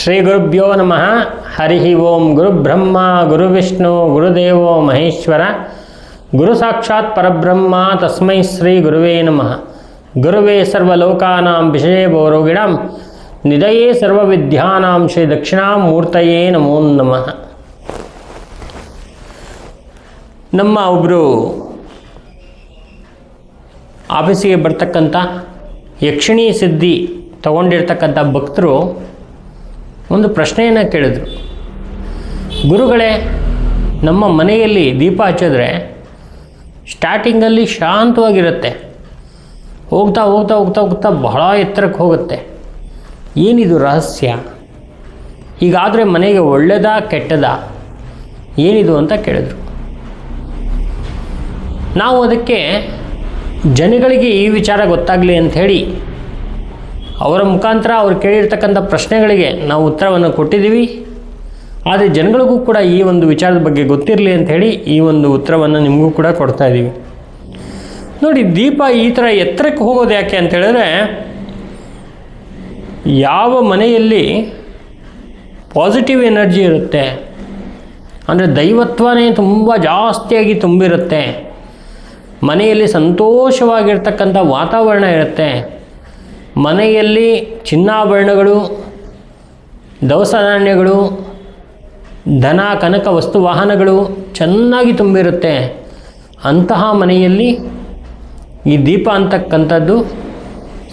ಶ್ರೀ ಗುರುಭ್ಯೋ ನಮಃ. ಹರಿ ಓಂ. ಗುರುಬ್ರಹ್ಮ ಗುರುವಿಷ್ಣು ಗುರುದೇವೋ ಮಹೇಶ್ವರ, ಗುರು ಸಾಕ್ಷಾತ್ ಪರಬ್ರಹ್ಮ ತಸ್ಮೈ ಶ್ರೀ ಗುರುವೇ ನಮಃ. ಗುರುವೇ ಸರ್ವಲೋಕಾನಾಂ ವಿಷಯೇ ರೋಗಿಣಾಂ ನಿಧಯೇ ಸರ್ವವಿದ್ಯಾನಾಂ ಶ್ರೀ ದಕ್ಷಿಣಾಮೂರ್ತಯೇ ನಮೋ ನಮಃ. ನಮ್ಮ ಒಬ್ಬರು ಆಫೀಸಿಗೆ ಬರ್ತಕ್ಕಂಥ ಯಕ್ಷಿಣಿ ಸಿದ್ಧಿ ತಗೊಂಡಿರ್ತಕ್ಕಂಥ ಭಕ್ತರು ಒಂದು ಪ್ರಶ್ನೆಯನ್ನು ಕೇಳಿದರು. ಗುರುಗಳೇ, ನಮ್ಮ ಮನೆಯಲ್ಲಿ ದೀಪ ಹಚ್ಚಿದ್ರೆ ಸ್ಟಾರ್ಟಿಂಗಲ್ಲಿ ಶಾಂತವಾಗಿರುತ್ತೆ, ಹೋಗ್ತಾ ಹೋಗ್ತಾ ಹೋಗ್ತಾ ಹೋಗ್ತಾ ಬಹಳ ಎತ್ತರಕ್ಕೆ ಹೋಗುತ್ತೆ. ಏನಿದು ರಹಸ್ಯ? ಹೀಗಾದರೆ ಮನೆಗೆ ಒಳ್ಳೆಯದಾ ಕೆಟ್ಟದಾ, ಏನಿದು ಅಂತ ಕೇಳಿದರು. ನಾವು ಅದಕ್ಕೆ ಜನಗಳಿಗೆ ಈ ವಿಚಾರ ಗೊತ್ತಾಗಲಿ ಅಂಥೇಳಿ ಅವರ ಮುಖಾಂತರ ಅವ್ರು ಕೇಳಿರ್ತಕ್ಕಂಥ ಪ್ರಶ್ನೆಗಳಿಗೆ ನಾವು ಉತ್ತರವನ್ನು ಕೊಟ್ಟಿದ್ದೀವಿ. ಆದರೆ ಜನಗಳಿಗೂ ಕೂಡ ಈ ಒಂದು ವಿಚಾರದ ಬಗ್ಗೆ ಗೊತ್ತಿರಲಿ ಅಂಥೇಳಿ ಈ ಒಂದು ಉತ್ತರವನ್ನು ನಿಮಗೂ ಕೂಡ ಕೊಡ್ತಾ ಇದ್ದೀವಿ. ನೋಡಿ, ದೀಪ ಈ ಥರ ಎತ್ತರಕ್ಕೆ ಹೋಗೋದು ಯಾಕೆ ಅಂತೇಳಿದ್ರೆ, ಯಾವ ಮನೆಯಲ್ಲಿ ಪಾಸಿಟಿವ್ ಎನರ್ಜಿ ಇರುತ್ತೆ, ಅಂದರೆ ದೈವತ್ವನೇ ತುಂಬ ಜಾಸ್ತಿಯಾಗಿ ತುಂಬಿರುತ್ತೆ, ಮನೆಯಲ್ಲಿ ಸಂತೋಷವಾಗಿರ್ತಕ್ಕಂಥ ವಾತಾವರಣ ಇರುತ್ತೆ, ಮನೆಯಲ್ಲಿ ಚಿನ್ನಾಭರಣಗಳು, ದವಸ ಧಾನ್ಯಗಳು, ಧನ ಕನಕ ವಸ್ತು ವಾಹನಗಳು ಚೆನ್ನಾಗಿ ತುಂಬಿರುತ್ತೆ, ಅಂತಹ ಮನೆಯಲ್ಲಿ ಈ ದೀಪ ಅಂತಕ್ಕಂಥದ್ದು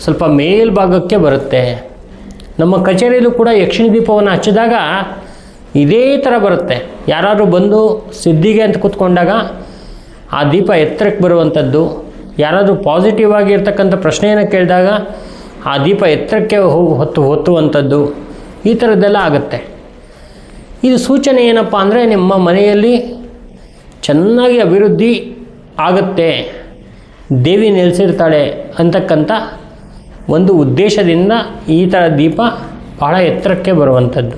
ಸ್ವಲ್ಪ ಮೇಲ್ಭಾಗಕ್ಕೆ ಬರುತ್ತೆ. ನಮ್ಮ ಕಚೇರಿಯಲ್ಲೂ ಕೂಡ ಯಕ್ಷಿಣಿ ದೀಪವನ್ನು ಹಚ್ಚಿದಾಗ ಇದೇ ಥರ ಬರುತ್ತೆ. ಯಾರಾದರೂ ಬಂದು ಸಿದ್ಧಿಗೆ ಅಂತ ಕೂತ್ಕೊಂಡಾಗ ಆ ದೀಪ ಎತ್ತರಕ್ಕೆ ಬರುವಂಥದ್ದು, ಯಾರಾದರೂ ಪಾಸಿಟಿವ್ ಆಗಿರ್ತಕ್ಕಂಥ ಪ್ರಶ್ನೆಯನ್ನು ಕೇಳಿದಾಗ ಆ ದೀಪ ಎತ್ತರಕ್ಕೆ ಹೊತ್ತುವಂಥದ್ದು, ಈ ಥರದ್ದೆಲ್ಲ ಆಗುತ್ತೆ. ಇದು ಸೂಚನೆ ಏನಪ್ಪ ಅಂದರೆ, ನಿಮ್ಮ ಮನೆಯಲ್ಲಿ ಚೆನ್ನಾಗಿ ಅಭಿವೃದ್ಧಿ ಆಗುತ್ತೆ, ದೇವಿ ನೆಲೆಸಿರ್ತಾಳೆ ಅಂತಕ್ಕಂಥ ಒಂದು ಉದ್ದೇಶದಿಂದ ಈ ಥರ ದೀಪ ಬಹಳ ಎತ್ತರಕ್ಕೆ ಬರುವಂಥದ್ದು.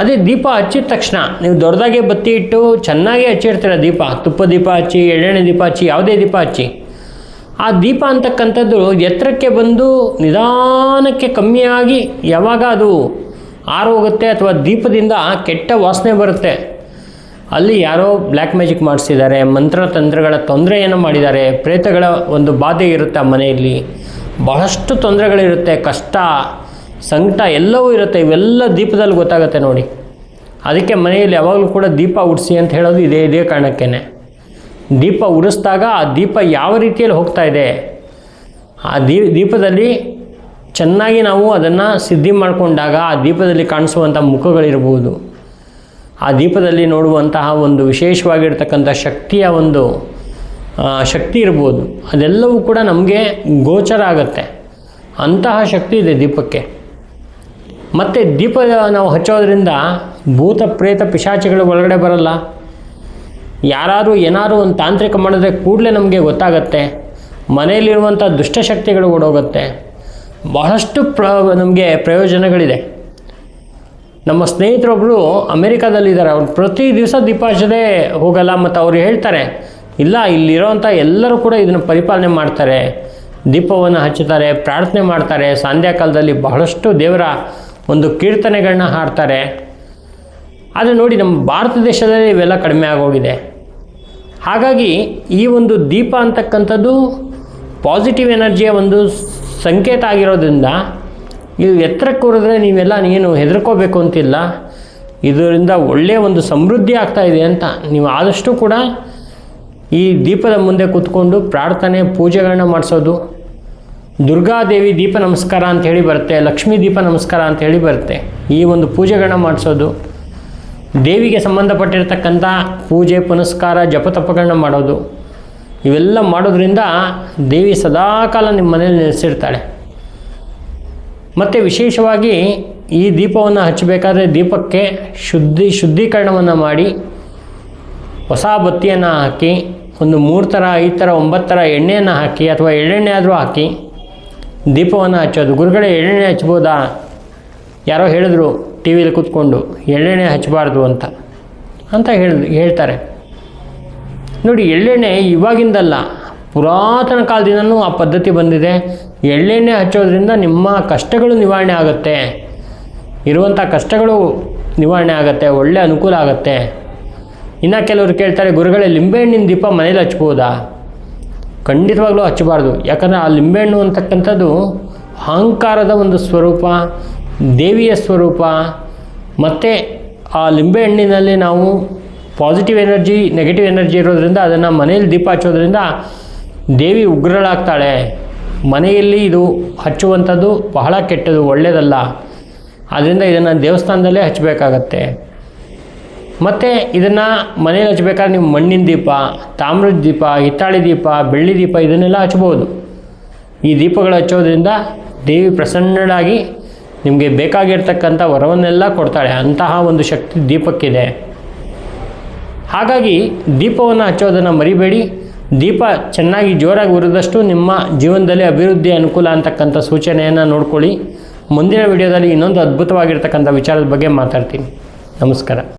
ಅದೇ ದೀಪ ಹಚ್ಚಿದ ತಕ್ಷಣ ನೀವು ದೊಡ್ಡದಾಗೆ ಬತ್ತಿ ಇಟ್ಟು ಚೆನ್ನಾಗಿ ಹಚ್ಚಿರ್ತೀರ ದೀಪ, ತುಪ್ಪ ದೀಪ ಹಚ್ಚಿ, ಎಳ್ಳೆಣ್ಣೆ ದೀಪ ಹಚ್ಚಿ, ಯಾವುದೇ ದೀಪ ಹಚ್ಚಿ, ಆ ದೀಪ ಅಂತಕ್ಕಂಥದ್ದು ಎತ್ತರಕ್ಕೆ ಬಂದು ನಿಧಾನಕ್ಕೆ ಕಮ್ಮಿಯಾಗಿ ಯಾವಾಗ ಅದು ಆರೋಗುತ್ತೆ ಅಥವಾ ದೀಪದಿಂದ ಕೆಟ್ಟ ವಾಸನೆ ಬರುತ್ತೆ, ಅಲ್ಲಿ ಯಾರೋ ಬ್ಲ್ಯಾಕ್ ಮ್ಯಾಜಿಕ್ ಮಾಡಿಸಿದ್ದಾರೆ, ಮಂತ್ರತಂತ್ರಗಳ ತೊಂದರೆಯನ್ನು ಮಾಡಿದ್ದಾರೆ, ಪ್ರೇತಗಳ ಒಂದು ಬಾಧೆ ಇರುತ್ತೆ ಆ ಮನೆಯಲ್ಲಿ, ಬಹಳಷ್ಟು ತೊಂದರೆಗಳಿರುತ್ತೆ, ಕಷ್ಟ ಸಂಕಟ ಎಲ್ಲವೂ ಇರುತ್ತೆ. ಇವೆಲ್ಲ ದೀಪದಲ್ಲಿ ಗೊತ್ತಾಗುತ್ತೆ ನೋಡಿ. ಅದಕ್ಕೆ ಮನೆಯಲ್ಲಿ ಯಾವಾಗಲೂ ಕೂಡ ದೀಪ ಉಡಿಸಿ ಅಂತ ಹೇಳೋದು ಇದೇ ಕಾರಣಕ್ಕೇ. ದೀಪ ಉರಿಸಿದಾಗ ಆ ದೀಪ ಯಾವ ರೀತಿಯಲ್ಲಿ ಹೋಗ್ತಾ ಇದೆ, ಆ ದೀಪದಲ್ಲಿ ಚೆನ್ನಾಗಿ ನಾವು ಅದನ್ನು ಸಿದ್ಧಿ ಮಾಡಿಕೊಂಡಾಗ ಆ ದೀಪದಲ್ಲಿ ಕಾಣಿಸುವಂಥ ಮುಖಗಳಿರ್ಬೋದು, ಆ ದೀಪದಲ್ಲಿ ನೋಡುವಂತಹ ಒಂದು ವಿಶೇಷವಾಗಿರ್ತಕ್ಕಂಥ ಶಕ್ತಿಯ ಒಂದು ಶಕ್ತಿ ಇರ್ಬೋದು, ಅದೆಲ್ಲವೂ ಕೂಡ ನಮಗೆ ಗೋಚರ ಆಗುತ್ತೆ. ಅಂತಹ ಶಕ್ತಿ ಇದೆ ದೀಪಕ್ಕೆ. ಮತ್ತು ದೀಪ ನಾವು ಹಚ್ಚೋದ್ರಿಂದ ಭೂತ ಪ್ರೇತ ಪಿಶಾಚಿಗಳು ಒಳಗಡೆ ಬರಲ್ಲ. ಯಾರಾದರೂ ಏನಾದರೂ ಒಂದು ತಾಂತ್ರಿಕ ಮಾಡಿದ್ರೆ ಕೂಡಲೇ ನಮಗೆ ಗೊತ್ತಾಗತ್ತೆ, ಮನೆಯಲ್ಲಿರುವಂಥ ದುಷ್ಟಶಕ್ತಿಗಳು ಓಡೋಗುತ್ತೆ. ಬಹಳಷ್ಟು ನಮಗೆ ಪ್ರಯೋಜನಗಳಿದೆ. ನಮ್ಮ ಸ್ನೇಹಿತರೊಬ್ಬರು ಅಮೇರಿಕಾದಲ್ಲಿದ್ದಾರೆ, ಅವ್ರು ಪ್ರತಿ ದಿವಸ ದೀಪ ಹಚ್ಚದೇ ಹೋಗಲ್ಲ. ಮತ್ತು ಅವ್ರು ಹೇಳ್ತಾರೆ, ಇಲ್ಲ, ಇಲ್ಲಿರೋವಂಥ ಎಲ್ಲರೂ ಕೂಡ ಇದನ್ನು ಪರಿಪಾಲನೆ ಮಾಡ್ತಾರೆ, ದೀಪವನ್ನು ಹಚ್ಚುತ್ತಾರೆ, ಪ್ರಾರ್ಥನೆ ಮಾಡ್ತಾರೆ, ಸಂಧ್ಯಾ ಕಾಲದಲ್ಲಿ ಬಹಳಷ್ಟು ದೇವರ ಒಂದು ಕೀರ್ತನೆಗಳನ್ನ ಹಾಡ್ತಾರೆ. ಆದರೆ ನೋಡಿ, ನಮ್ಮ ಭಾರತ ದೇಶದಲ್ಲಿ ಇವೆಲ್ಲ ಕಡಿಮೆ ಆಗೋಗಿದೆ. ಹಾಗಾಗಿ ಈ ಒಂದು ದೀಪ ಅಂತಕ್ಕಂಥದ್ದು ಪಾಸಿಟಿವ್ ಎನರ್ಜಿಯ ಒಂದು ಸಂಕೇತ ಆಗಿರೋದ್ರಿಂದ ಇದು ಎತ್ತರಕ್ಕೆ ಕೂರಿದ್ರೆ ನೀನು ಹೆದರ್ಕೋಬೇಕು ಅಂತಿಲ್ಲ. ಇದರಿಂದ ಒಳ್ಳೆಯ ಒಂದು ಸಮೃದ್ಧಿ ಆಗ್ತಾಯಿದೆ ಅಂತ ನೀವು ಆದಷ್ಟು ಕೂಡ ಈ ದೀಪದ ಮುಂದೆ ಕೂತ್ಕೊಂಡು ಪ್ರಾರ್ಥನೆ ಪೂಜೆಗಳನ್ನ ಮಾಡಿಸೋದು. ದುರ್ಗಾದೇವಿ ದೀಪ ನಮಸ್ಕಾರ ಅಂತ ಹೇಳಿ ಬರುತ್ತೆ, ಲಕ್ಷ್ಮೀ ದೀಪ ನಮಸ್ಕಾರ ಅಂತ ಹೇಳಿ ಬರುತ್ತೆ. ಈ ಒಂದು ಪೂಜೆಗಳನ್ನ ಮಾಡಿಸೋದು, ದೇವಿಗೆ ಸಂಬಂಧಪಟ್ಟಿರ್ತಕ್ಕಂಥ ಪೂಜೆ ಪುನಸ್ಕಾರ ಜಪತಪಗಳನ್ನ ಮಾಡೋದು, ಇವೆಲ್ಲ ಮಾಡೋದ್ರಿಂದ ದೇವಿ ಸದಾಕಾಲ ನಿಮ್ಮ ಮನೇಲಿ ನೆಲೆಸಿರ್ತಾಳೆ. ಮತ್ತು ವಿಶೇಷವಾಗಿ ಈ ದೀಪವನ್ನು ಹಚ್ಚಬೇಕಾದ್ರೆ ದೀಪಕ್ಕೆ ಶುದ್ಧೀಕರಣವನ್ನು ಮಾಡಿ ಹೊಸ ಬತ್ತಿಯನ್ನು ಹಾಕಿ ಒಂದು 3 ಥರ 5 ಥರ 9 ಥರ ಎಣ್ಣೆಯನ್ನು ಹಾಕಿ, ಅಥವಾ ಎಳ್ಳೆಣ್ಣೆ ಆದರೂ ಹಾಕಿ ದೀಪವನ್ನು ಹಚ್ಚೋದು. ಗುರುಗಳೇ, ಎಳ್ಳೆಣ್ಣೆ ಹಚ್ಬೋದಾ? ಯಾರೋ ಹೇಳಿದ್ರು ಟಿ ವಿಲಿ ಕೂತ್ಕೊಂಡು, ಎಳ್ಳೆಣ್ಣೆ ಹಚ್ಚಬಾರ್ದು ಅಂತ ಹೇಳ್ತಾರೆ. ನೋಡಿ, ಎಳ್ಳೆಣ್ಣೆ ಇವಾಗಿಂದಲ್ಲ, ಪುರಾತನ ಕಾಲದಿಂದನೂ ಆ ಪದ್ಧತಿ ಬಂದಿದೆ. ಎಳ್ಳೆಣ್ಣೆ ಹಚ್ಚೋದ್ರಿಂದ ನಿಮ್ಮ ಕಷ್ಟಗಳು ನಿವಾರಣೆ ಆಗುತ್ತೆ. ಇರುವಂಥ ಕಷ್ಟಗಳು ನಿವಾರಣೆ ಆಗುತ್ತೆ, ಒಳ್ಳೆ ಅನುಕೂಲ ಆಗುತ್ತೆ. ಇನ್ನು ಕೆಲವರು ಕೇಳ್ತಾರೆ, ಗುರುಗಳೇ ಲಿಂಬೆಹಣ್ಣಿನ ದೀಪ ಮನೇಲಿ ಹಚ್ಬೋದಾ? ಖಂಡಿತವಾಗ್ಲೂ ಹಚ್ಚಬಾರ್ದು. ಯಾಕಂದರೆ ಆ ಲಿಂಬೆಹಣ್ಣು ಅಂತಕ್ಕಂಥದ್ದು ಅಹಂಕಾರದ ಒಂದು ಸ್ವರೂಪ, ದೇವಿಯ ಸ್ವರೂಪ. ಮತ್ತು ಆ ಲಿಂಬೆಹಣ್ಣಿನಲ್ಲಿ ನಾವು ಪಾಸಿಟಿವ್ ಎನರ್ಜಿ, ನೆಗೆಟಿವ್ ಎನರ್ಜಿ ಇರೋದ್ರಿಂದ ಅದನ್ನು ಮನೆಯಲ್ಲಿ ದೀಪ ಹಚ್ಚೋದ್ರಿಂದ ದೇವಿ ಉಗ್ರಳಾಗ್ತಾಳೆ. ಮನೆಯಲ್ಲಿ ಇದು ಹಚ್ಚುವಂಥದ್ದು ಬಹಳ ಕೆಟ್ಟದು, ಒಳ್ಳೆಯದಲ್ಲ. ಆದ್ದರಿಂದ ಇದನ್ನು ದೇವಸ್ಥಾನದಲ್ಲೇ ಹಚ್ಚಬೇಕಾಗತ್ತೆ. ಮತ್ತು ಇದನ್ನು ಮನೇಲಿ ಹಚ್ಬೇಕಾದ್ರೆ ನೀವು ಮಣ್ಣಿನ ದೀಪ, ತಾಮ್ರದ ದೀಪ, ಹಿತ್ತಾಳಿ ದೀಪ, ಬೆಳ್ಳಿ ದೀಪ ಇದನ್ನೆಲ್ಲ ಹಚ್ಬೋದು. ಈ ದೀಪಗಳು ಹಚ್ಚೋದ್ರಿಂದ ದೇವಿ ಪ್ರಸನ್ನಳಾಗಿ ನಿಮಗೆ ಬೇಕಾಗಿರ್ತಕ್ಕಂಥ ವರವನ್ನೆಲ್ಲ ಕೊಡ್ತಾಳೆ. ಅಂತಹ ಒಂದು ಶಕ್ತಿ ದೀಪಕ್ಕಿದೆ. ಹಾಗಾಗಿ ದೀಪವನ್ನು ಹಚ್ಚೋದನ್ನು ಮರಿಬೇಡಿ. ದೀಪ ಚೆನ್ನಾಗಿ ಜೋರಾಗಿ ಉರಿದಷ್ಟು ನಿಮ್ಮ ಜೀವನದಲ್ಲಿ ಅಭಿವೃದ್ಧಿ ಅನುಕೂಲ ಅಂತಕ್ಕಂಥ ಸೂಚನೆಯನ್ನು ನೋಡ್ಕೊಳ್ಳಿ. ಮುಂದಿನ ವಿಡಿಯೋದಲ್ಲಿ ಇನ್ನೊಂದು ಅದ್ಭುತವಾಗಿರ್ತಕ್ಕಂಥ ವಿಚಾರದ ಬಗ್ಗೆ ಮಾತಾಡ್ತೀನಿ. ನಮಸ್ಕಾರ.